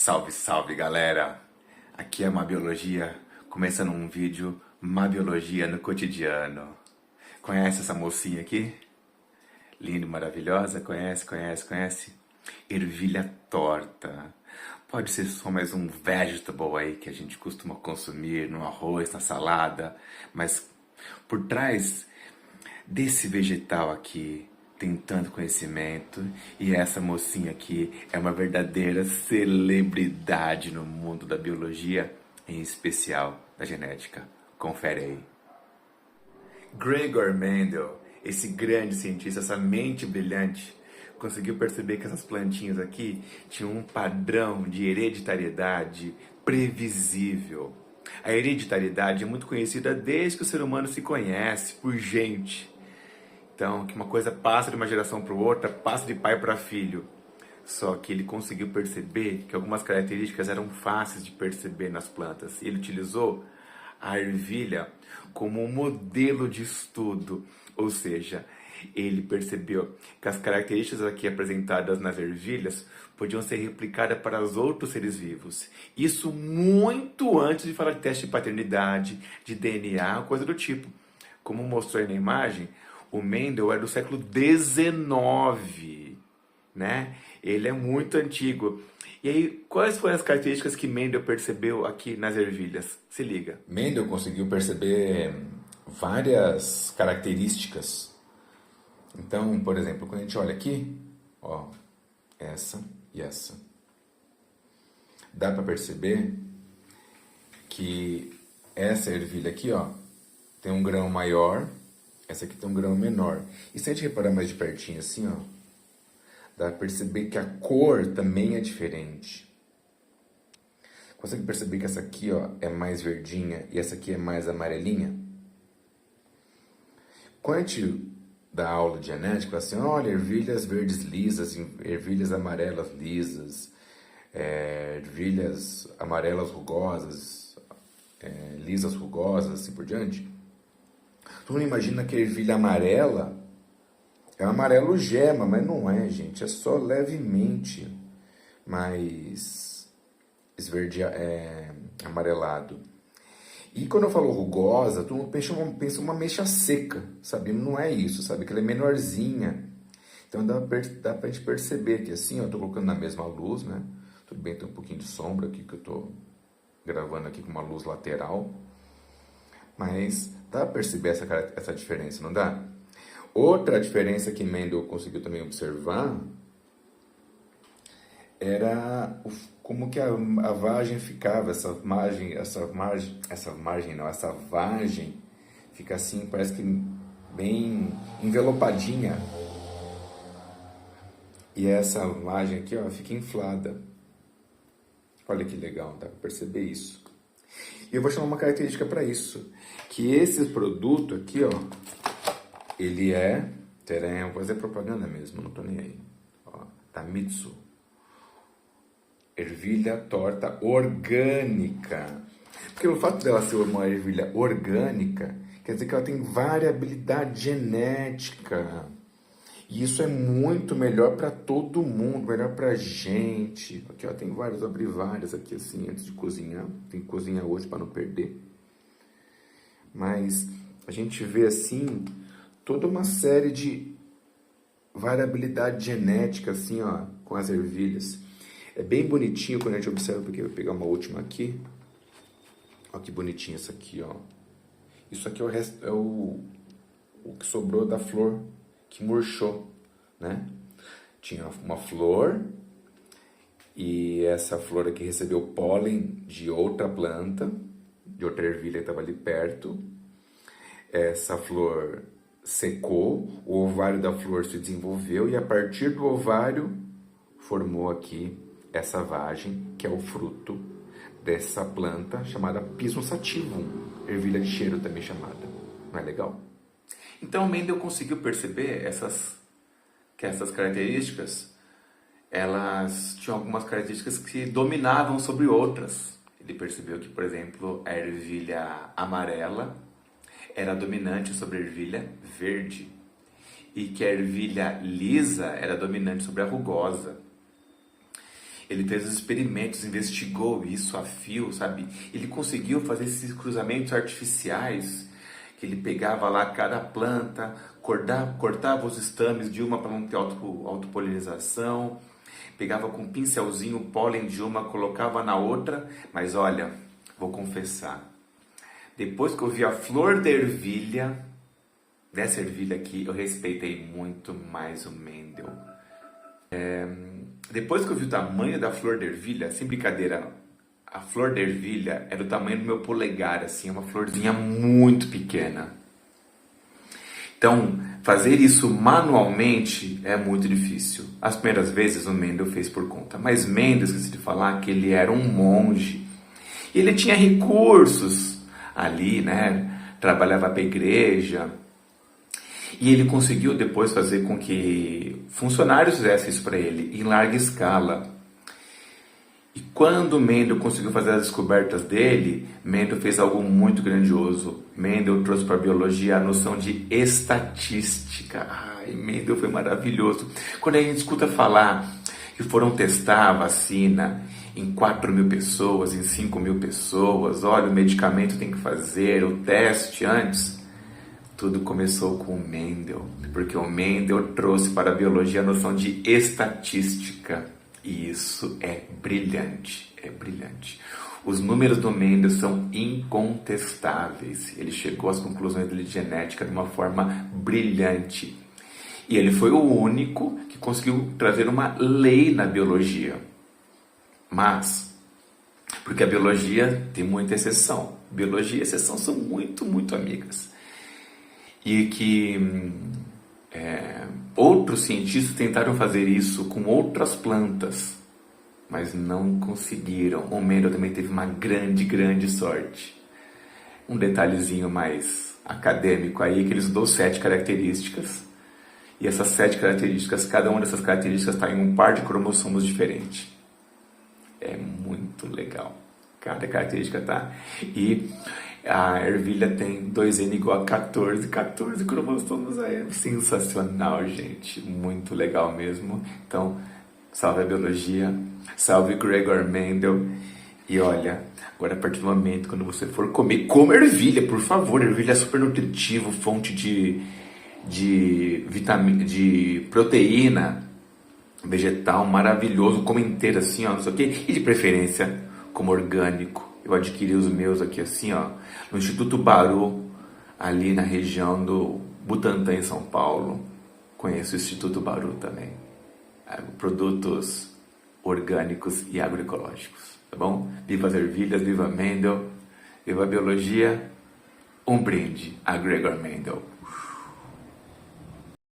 Salve, salve galera! Aqui é Mabiologia, começando um vídeo Mabiologia no cotidiano. Conhece essa mocinha aqui? Linda e maravilhosa? Conhece? Ervilha torta. Pode ser só mais um vegetable aí que a gente costuma consumir no arroz, na salada, mas por trás desse vegetal aqui tem tanto conhecimento, e essa mocinha aqui é uma verdadeira celebridade no mundo da biologia, em especial da genética. Confere aí. Gregor Mendel, esse grande cientista, essa mente brilhante, conseguiu perceber que essas plantinhas aqui tinham um padrão de hereditariedade previsível. A hereditariedade é muito conhecida desde que o ser humano se conhece por gente. Então, que uma coisa passa de uma geração para outra, passa de pai para filho. Só que ele conseguiu perceber que algumas características eram fáceis de perceber nas plantas. Ele utilizou a ervilha como um modelo de estudo. Ou seja, ele percebeu que as características aqui apresentadas nas ervilhas podiam ser replicadas para os outros seres vivos. Isso muito antes de falar de teste de paternidade, de DNA, coisa do tipo. Como mostrou aí na imagem, o Mendel é do século XIX, né? Ele é muito antigo. E aí, quais foram as características que Mendel percebeu aqui nas ervilhas? Se liga. Mendel conseguiu perceber várias características. Então, por exemplo, quando a gente olha aqui, ó, essa e essa, dá para perceber que essa ervilha aqui, ó, tem um grão maior, essa aqui tem um grão menor. E se a gente reparar mais de pertinho assim, ó, dá pra perceber que a cor também é diferente. Consegue perceber que essa aqui, ó, é mais verdinha e essa aqui é mais amarelinha? Quando a gente dá aula de genética, assim, olha, ervilhas verdes lisas, ervilhas amarelas lisas, ervilhas amarelas rugosas, lisas rugosas, assim por diante. Todo mundo imagina que a ervilha amarela é um amarelo gema, mas não é, gente. É só levemente mais amarelado. E quando eu falo rugosa, todo mundo pensa uma ameixa seca, sabe? Não é isso, sabe? Que ela é menorzinha. Então dá pra gente perceber que assim, ó, eu tô colocando na mesma luz, né? Tudo bem, tem um pouquinho de sombra aqui que eu tô gravando aqui com uma luz lateral. Mas dá para perceber essa diferença, não dá? Outra diferença que Mendel conseguiu também observar era como que a vagem ficava, essa vagem fica assim, parece que bem envelopadinha. E essa vagem aqui, ó, fica inflada. Olha que legal, dá para perceber isso. E eu vou chamar uma característica para isso, que esse produto aqui, ó, ele é, vou fazer propaganda mesmo, não tô nem aí, ó, Tamitsu, ervilha torta orgânica. Porque o fato dela ser uma ervilha orgânica, quer dizer que ela tem variabilidade genética. E isso é muito melhor para todo mundo, melhor para gente. Aqui, ó, tem vários, abri várias aqui assim antes de cozinhar. Tem que cozinhar hoje para não perder. Mas a gente vê assim toda uma série de variabilidade genética assim, ó, com as ervilhas. É bem bonitinho quando a gente observa, porque eu vou pegar uma última aqui. Olha que bonitinho isso aqui, ó. Isso aqui é o resto, o que sobrou da flor que murchou, né? Tinha uma flor e essa flor aqui recebeu pólen de outra planta, de outra ervilha que estava ali perto. Essa flor secou, o ovário da flor se desenvolveu e a partir do ovário formou aqui essa vagem, que é o fruto dessa planta chamada Pisum sativum, ervilha de cheiro também chamada. Não é legal? Então Mendel conseguiu perceber que essas características, elas tinham algumas características que dominavam sobre outras. Ele percebeu que, por exemplo, a ervilha amarela era dominante sobre a ervilha verde e que a ervilha lisa era dominante sobre a rugosa. Ele fez os experimentos, investigou isso a fio, sabe? Ele conseguiu fazer esses cruzamentos artificiais, que ele pegava lá cada planta, cortava os estames de uma para não ter autopolinização, pegava com um pincelzinho o pólen de uma, colocava na outra, mas olha, vou confessar, depois que eu vi a flor da ervilha, dessa ervilha aqui, eu respeitei muito mais o Mendel. Depois que eu vi o tamanho da flor da ervilha, sem brincadeira, a flor da ervilha era do tamanho do meu polegar, assim, uma florzinha muito pequena. Então, fazer isso manualmente é muito difícil. As primeiras vezes o Mendel fez por conta, mas Mendel, esqueci de falar que ele era um monge. E ele tinha recursos ali, né? Trabalhava para a igreja. E ele conseguiu depois fazer com que funcionários fizessem isso para ele, em larga escala. E quando Mendel conseguiu fazer as descobertas dele, Mendel fez algo muito grandioso. Mendel trouxe para a biologia a noção de estatística. Ai, Mendel foi maravilhoso. Quando a gente escuta falar que foram testar a vacina em 4.000 pessoas, em 5.000 pessoas, olha, o medicamento tem que fazer, o teste antes... Tudo começou com o Mendel, porque o Mendel trouxe para a biologia a noção de estatística. E isso é brilhante, é brilhante. Os números do Mendel são incontestáveis. Ele chegou às conclusões dele de genética de uma forma brilhante. E ele foi o único que conseguiu trazer uma lei na biologia. Mas, porque a biologia tem muita exceção. Biologia e exceção são muito, muito amigas. E que outros cientistas tentaram fazer isso com outras plantas, mas não conseguiram. O Mendel também teve uma grande, grande sorte. Um detalhezinho mais acadêmico aí, que ele estudou 7 características, e essas 7 características, cada uma dessas características está em um par de cromossomos diferente. É muito legal. Cada característica tá. E a ervilha tem 2N igual a 14 cromossomos. É sensacional, gente. Muito legal mesmo. Então, salve a biologia, salve Gregor Mendel. E olha, agora a partir do momento quando você for comer, coma ervilha, por favor. Ervilha é super nutritivo, fonte de vitamina, de proteína vegetal maravilhoso, como inteiro assim, ó, não sei o que. E de preferência como orgânico. Eu adquiri os meus aqui assim, ó, no Instituto Baru, ali na região do Butantã, em São Paulo. Conheço o Instituto Baru também. Produtos orgânicos e agroecológicos, tá bom? Viva as ervilhas, viva Mendel, viva a biologia. Um brinde a Gregor Mendel.